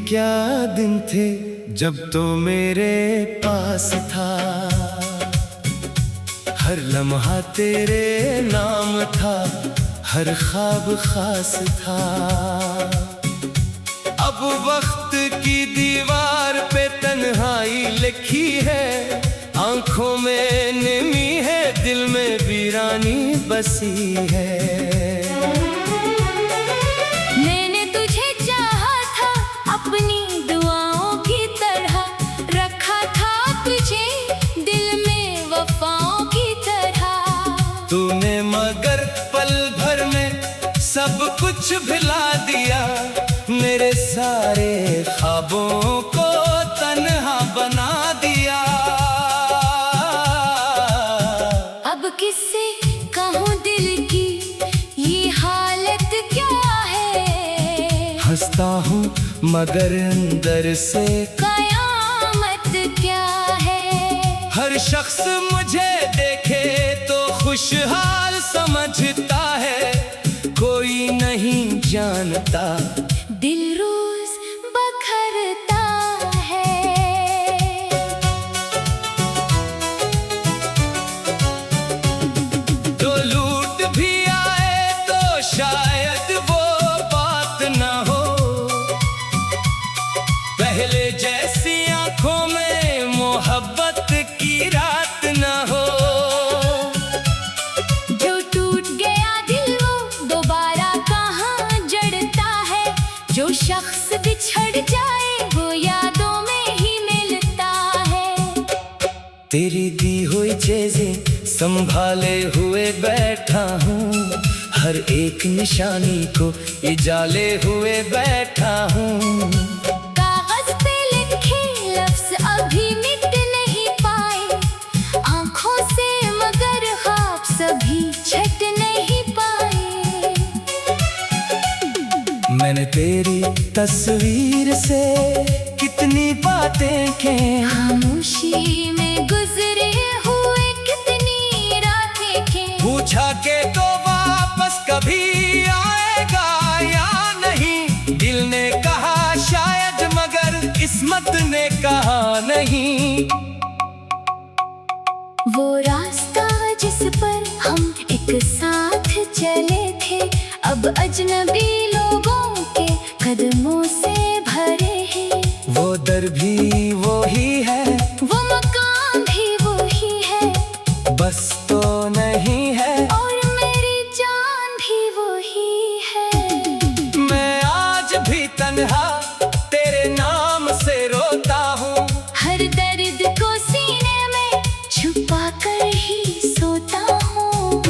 क्या दिन थे जब तो मेरे पास था, हर लम्हा तेरे नाम था, हर ख्वाब खास था। अब वक्त की दीवार पे तन्हाई लिखी है, आंखों में नमी है, दिल में वीरानी बसी है। मैंने तुझे चाहा था अपनी दुआओं की तरह, रखा था तुझे दिल में वफाओं की तरह। तूने मगर पल भर में सब कुछ भुला दिया, मेरे सारे ख्वाबों को तन्हा बना दिया। अब किससे कहूँ दिल की ये हालत क्या है, हंसता हूँ मगर अंदर से कयामत क्या है। हर शख्स मुझे देखे तो खुशहाल समझता है, कोई नहीं जानता दिल रोज बखरता है। तो लूट भी आए तो शायद वो बात ना हो, पहले जैसी आंखों में मोहब्बत की रात ना हो। जो टूट गया दिल वो दोबारा कहाँ जड़ता है, जो शख्स बिछड़ जाए वो यादों में ही मिलता है। तेरी दी हुई चीजें संभाले हुए बैठा हूँ, हर एक निशानी को इजाले हुए बैठा हूँ। कागज पे लिखे लफ्ज अभी मिट नहीं पाए, आंखों से मगर ख्वाब सभी छट नहीं पाए। मैंने तेरी तस्वीर से कितनी बातें की, खामोशी में गुजरे हुए कितनी रातें की। पूछा के तो वापस कभी आएगा या नहीं, दिल ने कहा शायद मगर किस्मत ने कहा नहीं। वो रास्ता जिस पर हम एक साथ चले थे, अब अजनबी लोगों के कदमों से भरे हैं। वो दर भी वो ही है, वो मकाम भी वो ही है, बस तो नहीं है और मेरी जान भी वो ही है। मैं आज भी तन्हा तेरे नाम से रोता हूँ, हर दर्द को सीने में छुपा कर ही सोता हूँ।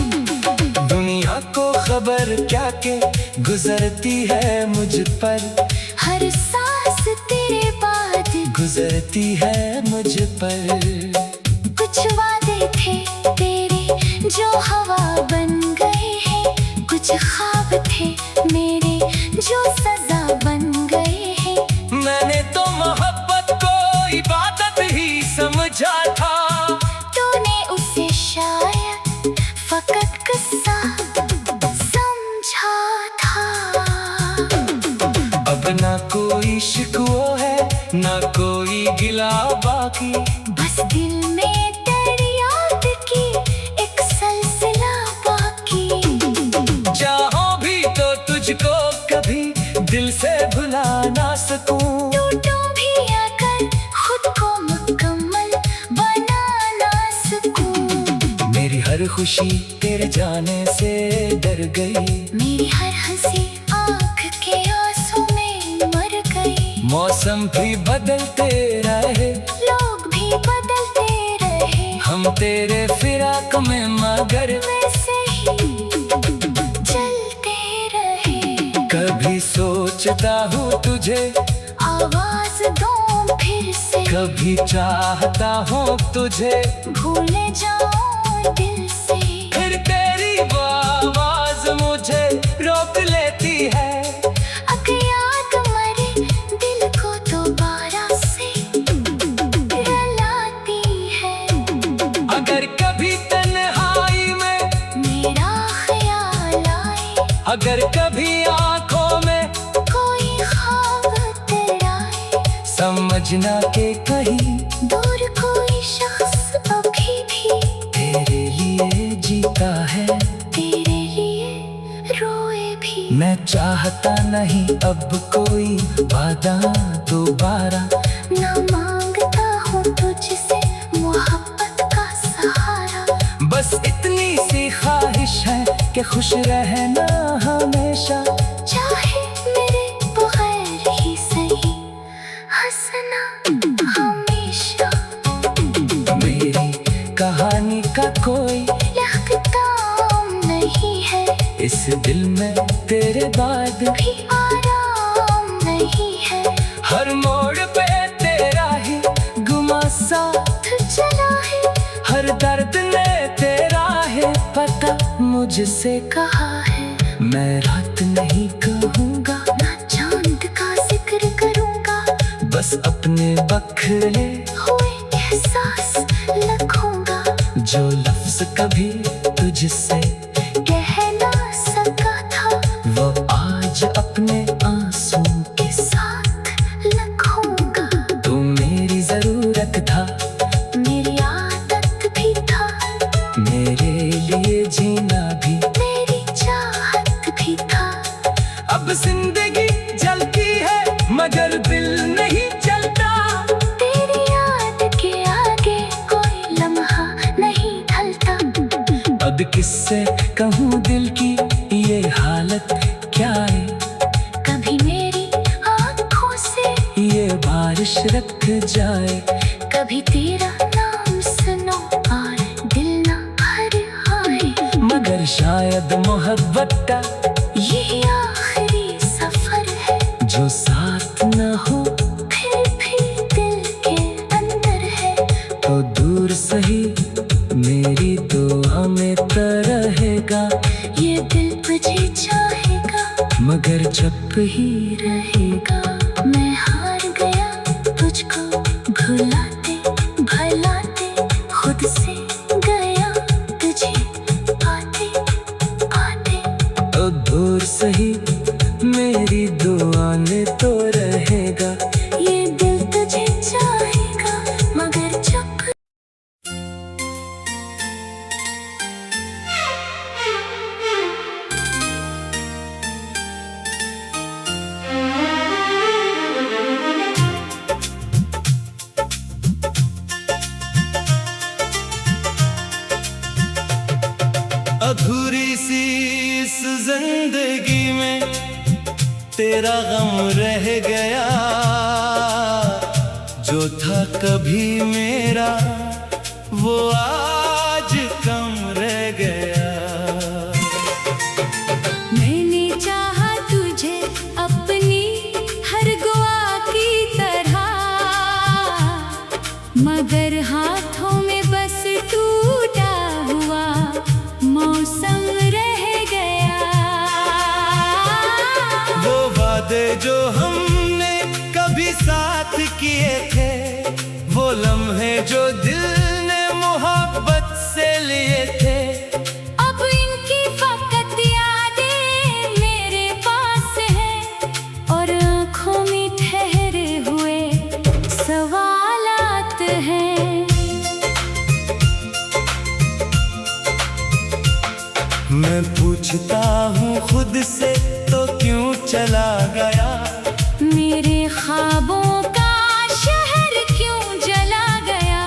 दुनिया को खबर क्या के गुजरती है मुझ पर, हर सांस तेरे बाद गुजरती है मुझ पर। कुछ वादे थे तेरे जो हवा बन गए हैं, कुछ ख्वाब थे मेरे जो सजा बन गए हैं। मैंने तो मोहब्बत को इबादत ही समझा था, तूने उसे शायद फकत किस्सा समझा था। अब ना कोई शिकवा है ना कोई गिला बाकी, बस दिल में तेरी याद की एक सिलसिला बाकी। चाहो भी तो तुझको कभी दिल से भुला ना सकूं, टूटूं भी आकर खुद को मुकम्मल बना ना सकूं। मेरी हर खुशी तेरे जाने से डर गई, मेरी हर हंसी आँख के आंसू में मर गई। मौसम भी बदलते रहे, लोग भी बदलते रहे, हम तेरे फिराक में मगर वैसे ही चलते रहे। कभी सोचता हूँ तुझे आवाज दूं फिर से, कभी चाहता हूँ तुझे भूल जाऊं दिल से। फिर तेरी वो आवाज मुझे रोक लेती है, अगर याद मरे दिल को दोबारा से रुलाती है। अगर कभी तन्हाई में मेरा ख्याल आए, अगर कभी आंखों में कोई ख्वाब तेरा ना के कहीं दूर कोई शख्स अभी भी तेरे लिए जीता है, तेरे लिए रोए भी। मैं चाहता नहीं अब कोई वादा दोबारा, ना मांगता हूँ तुझसे मोहब्बत का सहारा। बस इतनी सी ख्वाहिश है कि खुश रहना हमेशा, चाहे मेरे बगैर ही सही हंसना हमेशा। मेरी कहानी का कोई इख्तिताम नहीं है, इस दिल में तेरे बाद भी आराम नहीं है। हर मोड़ पे तेरा ही गुमा साथ चला है हर दर्द ने तेरा है पता मुझसे कहा है, मैं रात नहीं कहूँगा, ना चांद का जिक्र करूँगा। बस अपने बखरे हुए एहसास लिखूंगा, जो लफ्ज कभी तुझसे कह ना सका था वो आज अपने आंसू के साथ लिखूंगा। तू मेरी जरूरत था, मेरी आदत भी था, मेरे लिए जीना भी, मेरी चाहत भी था। अब जिंदगी जलती है मगर दिल नहीं जलता, तेरी याद के आगे कोई लम्हा नहीं ढलता। अब किससे कहूँ दिल की ये हालत क्या है, कभी मेरी आंखों से ये बारिश रख जाए, कभी तेरा नाम सुनो और दिल ना भर आए। मगर शायद मोहब्बत का ये आखिरी सफर है, जो साथ न हो फिर भी दिल के अंदर है। तो दूर सही मेरी दुआ में तो रहेगा, ये दिल तुझे चाहेगा, मगर चुप ही रहेगा। मैं हार गया तुझको भुलाते भुलाते, खुद से गया तुझे पाते पाते। तो दूर सही मेरी दुआ में तो रहेगा, ये दिल तुझे चाहेगा, मगर चुप। अधूरी सी इस जिंदगी में तेरा गम रह गया, जो था कभी मेरा वो आज कम रह गया। मैंने चाहा तुझे अपनी हर दुआ की तरह, मगर हाथों में बस टूटा हुआ मौसम रह गया। वो वादे जो हमने कभी साथ किए थे, वो लम्हे जो दिल ने मोहब्बत से लिए थे, अब इनकी फकत यादें मेरे पास हैं, और आँखों में ठहरे हुए सवालात हैं। मैं पूछता हूँ खुद से तो क्यों चला गया, मेरे ख्वाबों का शहर क्यों जला गया।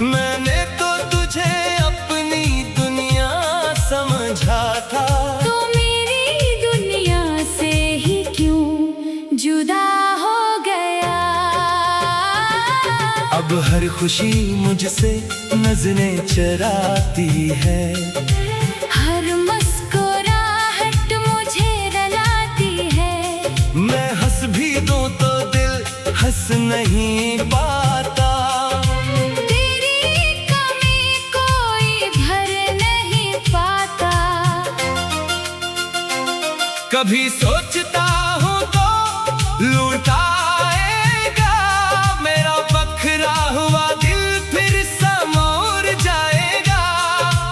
मैंने तो तुझे अपनी दुनिया समझा था, तो मेरी दुनिया से ही क्यों जुदा हो गया। अब हर खुशी मुझसे नजरें चराती है, हर मुस्कुराहट मुझे रुलाती है। मैं हंस भी दूं तो दिल हंस नहीं पाता, तेरी कमी कोई भर नहीं पाता। कभी सोचता हूँ तो लूट आएगा, मेरा बखरा हुआ दिल फिर समोर जाएगा।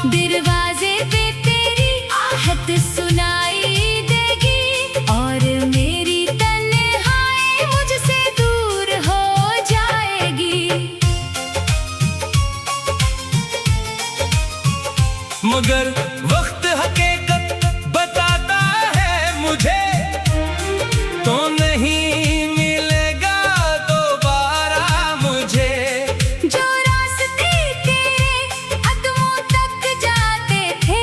दरवाजे पे तेरी आहट सुनाई देगी, और मेरी तन्हाई मुझसे दूर हो जाएगी। मगर वक्त हकीकत बताता है मुझे, तो नहीं मिलेगा दोबारा मुझे। जो रास्ते तेरे कदमों तक जाते थे,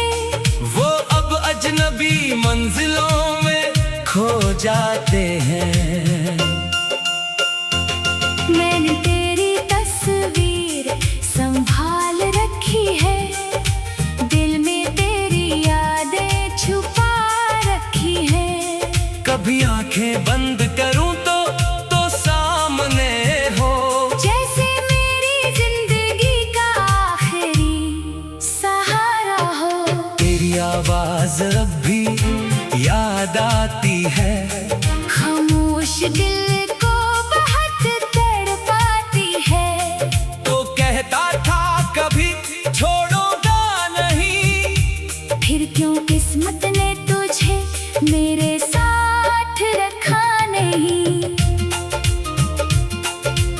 वो अब अजनबी मंजिलों में खो जाते हैं। मैंने तेरी तस्वीर संभाल रखी है, दिल में तेरी यादें छुपा रखी है। कभी आंखें बंद करूं तो सामने हो, जैसे मेरी जिंदगी का आखिरी सहारा हो। तेरी आवाज अब भी याद आती है, खामोश दिल को बहुत तड़पाती है। तो कहता था कभी छोड़ूंगा नहीं, फिर क्यों किस्मत ने तुझे मेरे साथ रखा नहीं।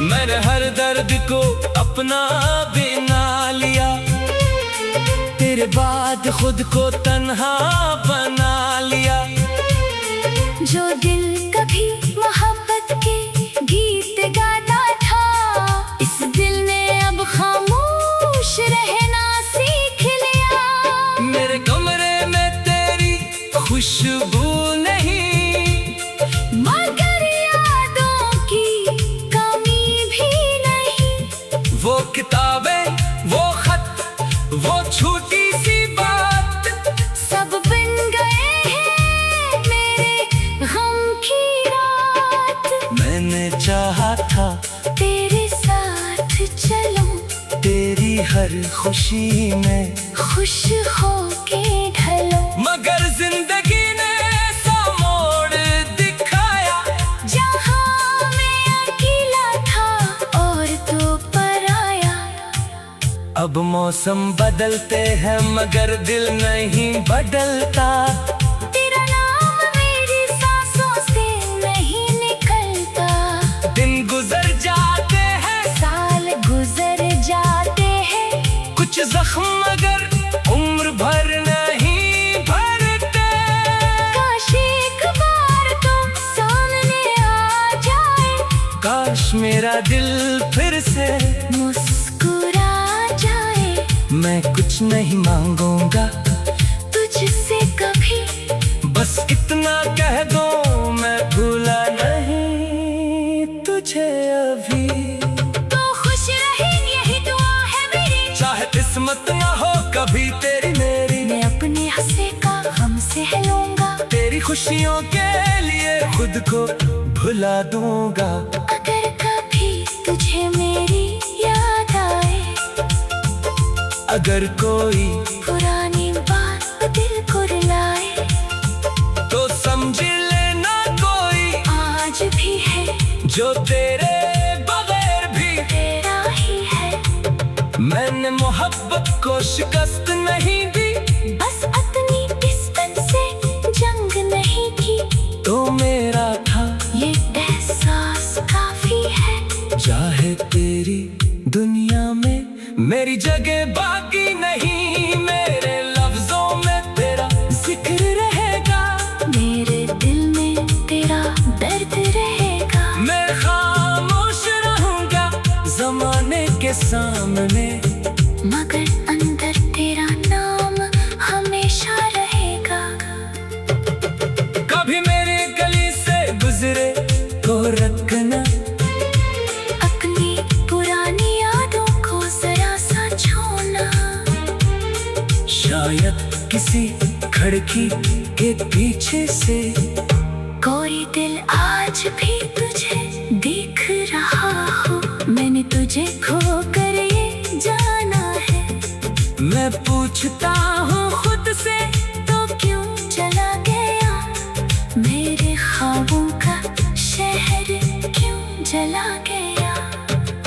मैंने हर दर्द को अपना बना लिया, तेरे बाद खुद को तन्हा बना लिया। जो दिल कभी मोहब्बत के गीत गाता था, इस दिल ने अब खामोश रहना सीख लिया। मेरे कमरे में तेरी खुशबू नहीं, मगर यादों की कमी भी नहीं। वो किताबें, वो खत, वो छोटी सी बात, सब बन गए हैं मेरे गम की रात। मैंने चाहा था तेरे साथ चलूं, तेरी हर खुशी में, खुश होके ढलूं। मगर जिंदगी ने ऐसा मोड़ दिखाया, जहाँ मैं अकेला था और तो पराया। अब मौसम बदलते हैं मगर दिल नहीं बदलता। तेरा नाम मेरी सांसों से नहीं निकलता। दिन गुजर जाते हैं, साल गुजर जाते हैं, कुछ जख्म मगर उम्र भर नहीं भरते। काश एक बार तुम सामने आ जाए, काश मेरा दिल फिर से, मुस्कुरा जाए। मैं कुछ नहीं मांगूंगा, तुझसे कभी बस इतना कह दो मैं भूला नहीं तुझे अभी। तो खुश रहे यही दुआ है मेरी, चाहे किस्मत ना हो कभी तेरी मेरी। मैं अपने हंसे का गम सह लूंगा, तेरी खुशियों के लिए खुद को भुला दूंगा। अगर कभी तुझे मेरी याद आए, अगर कोई पुरानी बात दिल को रुलाए, तो समझ लेना कोई आज भी है जो तेरे बगैर भी तेरा ही है। मैंने मोहब्बत को शिकस्त नहीं दी, बस अपनी किस्मत से जंग नहीं की, तो मेरा था ये एहसास काफी है। चाहे तेरी दुनिया में मेरी जगह बाकी नहीं, मेरे लफ्जों में तेरा जिक्र रहेगा, मेरे दिल में तेरा दर्द रहेगा। मैं खामोश रहूंगा जमाने के सामने, मगर अंदर तेरा नाम हमेशा रहेगा। कभी मेरे गली से गुजरे तो रखना, अपनी पुरानी यादों को जरा सा छूना। शायद किसी खिड़की के पीछे से कोई दिल आज भी तुझे देख रहा हो। मैंने तुझे खो कर ये जाना है, मैं पूछता हूँ खुद से तो क्यों चला गया। मेरे ख्वाबों का शहर क्यों जला गया।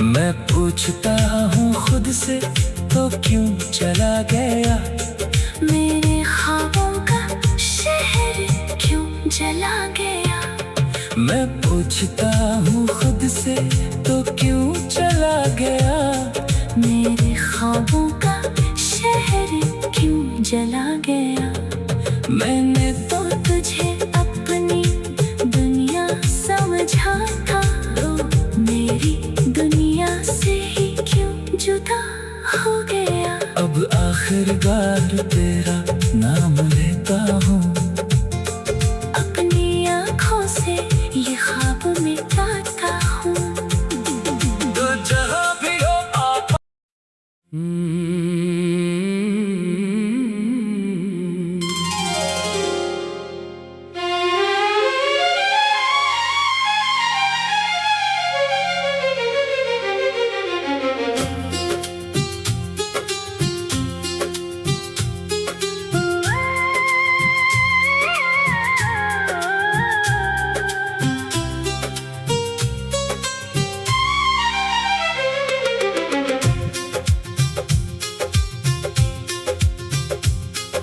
मैं पूछता हूँ खुद से तो क्यों चला गया। मेरे ख्वाबों का शहर क्यों जला गया। मैं पूछता हूँ खुद से तो क्यों चला गया। मेरे ख्वाबों का शहर क्यों जला गया। मैंने तो तुझे अपनी दुनिया समझा था, तो मेरी दुनिया से ही क्यों जुदा हो गया। अब आखिरकार तेरा नाम लेता हूँ, अपनी आँखों से ये ख्वाब मिटाता हूँ। तो जहाँ भी हो आप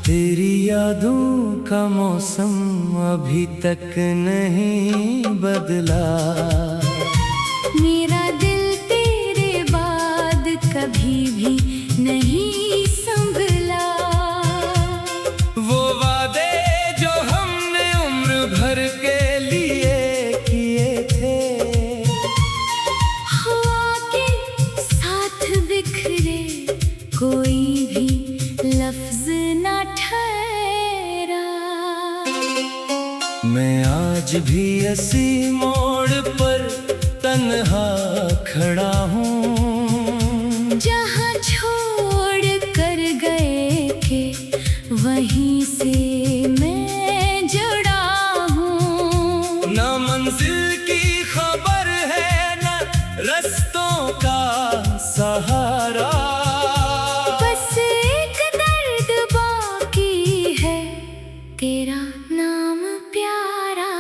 तेरी यादों का मौसम अभी तक नहीं बदला। मेरा दिल तेरे बाद कभी भी नहीं संभला। वो वादे जो हमने उम्र भर के लिए किए थे, हवा के साथ बिखरे कोई भी लफ्ज ना ठहरा। मैं आज भी इसी मोड़ पर तन्हा खड़ा हूँ, जहाँ छोड़ कर गए के वहीं से मैं जुड़ा हूँ। न मंजिल की खबर है न रस्तों का सहारा। बस एक दर्द बाकी है, तेरा नाम प्यारा।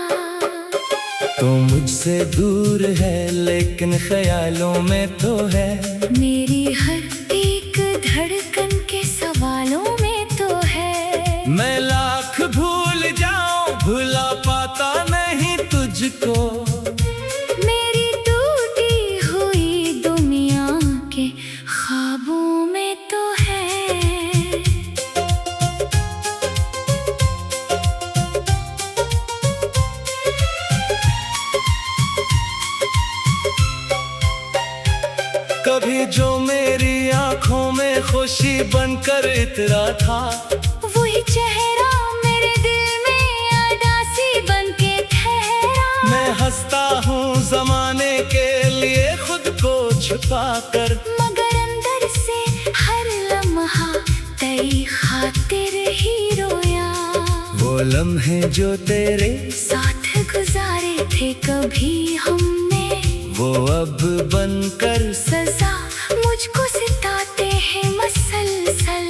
तो मुझसे दूर है लेकिन ख्यालों में तो है। मेरी हर एक धड़कन के सवालों में तो है। मैं लाख भूल जाऊं भुला पाता नहीं तुझको। मेरी टूटी हुई दुनिया के ख्वाबों में तो है। कभी जो मेरी आंखों में खुशी बनकर इतरा था, वही चेहरा मेरे दिल में उदासी बनके ठहरा। मैं हंसता हूँ जमाने के लिए खुद को छुपा कर, मगर अंदर से हर लम्हा तेरी खातिर ही रोया। वो लम्हे जो तेरे साथ गुजारे थे कभी हमने, वो अब बनकर सजा मुझको सिताते हैं मसलसल।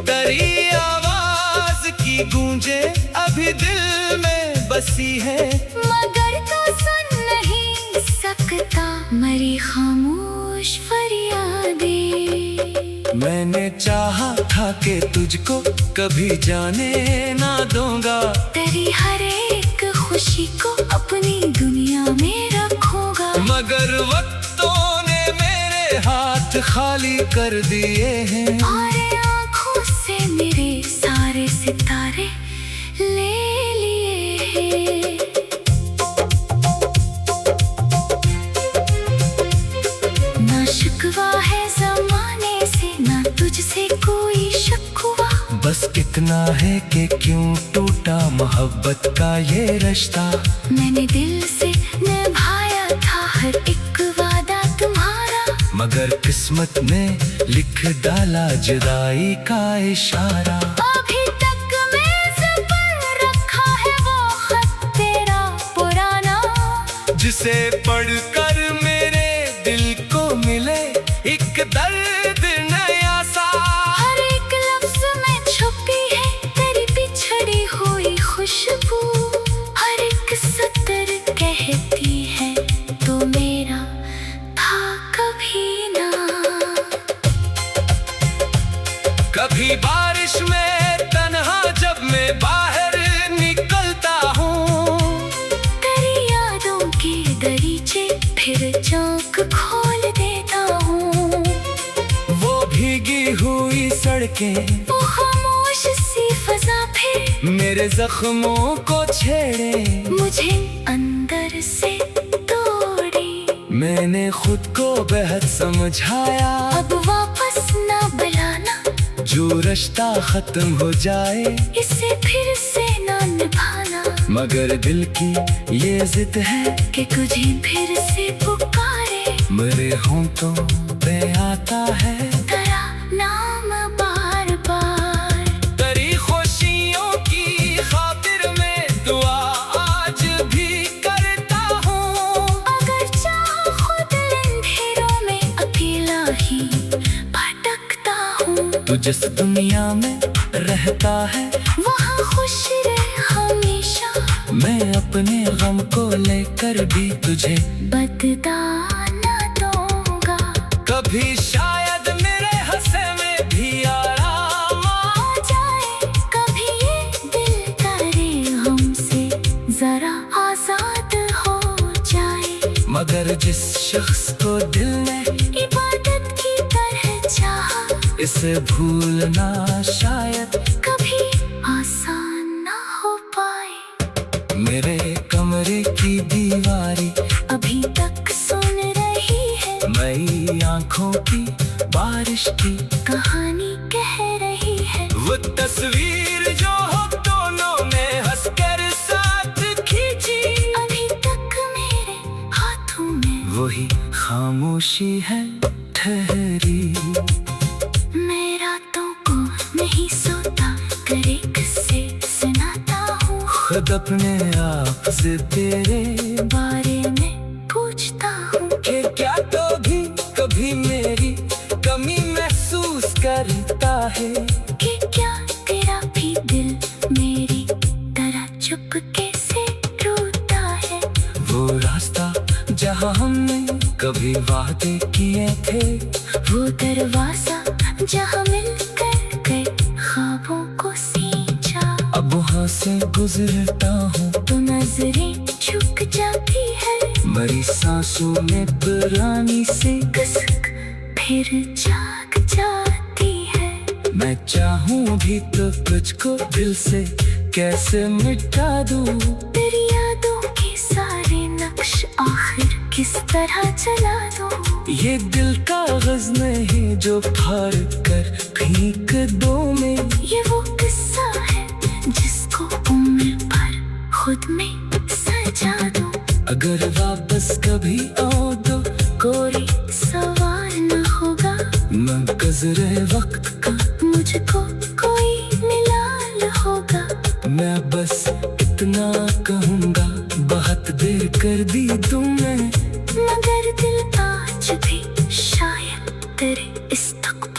तेरी आवाज की गूंजे अभी दिल में बसी है, मगर तो सुन नहीं सकता मरी खामोश फरियादें। मैंने चाहा था कि तुझको कभी जाने ना दूंगा। तेरी हर एक खुशी को अपनी दुनिया में रखूंगा। मगर वक्तों ने मेरे हाथ खाली कर दिए हैं, और आँखों से मेरे सारे सितारे ले लिए हैं। ना शिकवा है जमाने से, ना तुझसे कोई शिकवा। बस इतना है कि क्यों टूटा मोहब्बत का ये रिश्ता। मैंने दिल से निभाया था हर एक वादा तुम्हारा, मगर किस्मत ने लिख डाला जुदाई का इशारा। अभी तक मेज़ पर रखा है वो खत तेरा पुराना, जिसे पढ़कर मेरे दिल को मिले एक दर्द नया सा। हर एक लफ्ज में छुपी है तेरी बिछड़ी हुई खुशबू। हर एक सतर कहती है तो मेरा था कभी ना। कभी बारिश में तन्हा जब मैं बाहर निकलता हूँ, तेरी यादों के दरीचे फिर चौक खोल देता हूँ। वो भीगी हुई सड़कें, वो खामोश मेरे जख्मों को छेड़े, मुझे अंदर से तोड़े। मैंने खुद को बेहद समझाया, अब वापस ना बुलाना, जो रिश्ता खत्म हो जाए इसे फिर से ना निभाना। मगर दिल की ये जिद है कि तुझे फिर से पुकारे, मेरे होंठों पे आता है तेरा नाम बार बार। तेरी खुशियों की खातिर मैं दुआ आज भी करता हूँ। अगर चाह खुद अंधेरों में अकेला ही भटकता हूँ। तू जिस दुनिया में रहता है वहाँ खुश रह हमेशा, मैं अपने गम को लेकर भी तुझे बदला ना दूंगा। कभी शायद मेरे हंसे में भी आराम आ जाए, कभी ये दिल करे हमसे जरा आजाद हो जाए। मगर जिस शख्स को दिल ने इबादत की तरह चाहा, इसे भूलना शायद कभी आसान ना हो पाए। मेरे कमरे की दीवारी अभी तक सुन रही है, मई आंखों की बारिश की कहानी कह रही है। वो तस्वीर जो हम दोनों ने हंसकर साथ खींची, अभी तक मेरे हाथों में वही खामोशी है ठहरी। मैं रातों को नहीं सोता, करे किस्से सुनाता हूँ। खुद अपने आप से तेरे बारे में पूछता हूँ कि क्या तो भी कभी मेरी कमी महसूस करता है। कि क्या तेरा भी दिल मेरी तरह चुपके से रोता है। वो रास्ता जहाँ हमने कभी वादे किए थे, वो दरवाजा जहाँ मिलकर गए ख्वाबों को सींचा। अब वहाँ से गुजरता हूँ तो नजरें झुक जाती है, मरी सांसों में पुरानी सी कसक फिर जाग जाती है। मैं चाहूँ भी तो तुझको दिल से कैसे मिटा दूँ। तेरी यादों के सारे नक्श आखिर किस तरह चला दूँ। ये दिल कागज नहीं जो फाड़ कर फेंक दो मैं। ये वो किस्सा है जिसको उम्र भर खुद में सजा दूँ। अगर वापस कभी आओ तो कोई सवाल न होगा, न गुज़रे वक्त का मुझको कोई मिलाल होगा। मैं बस इतना कहूँगा, बहुत देर कर दी तुमने। मगर दिल आज भी शायद तेरे इस तक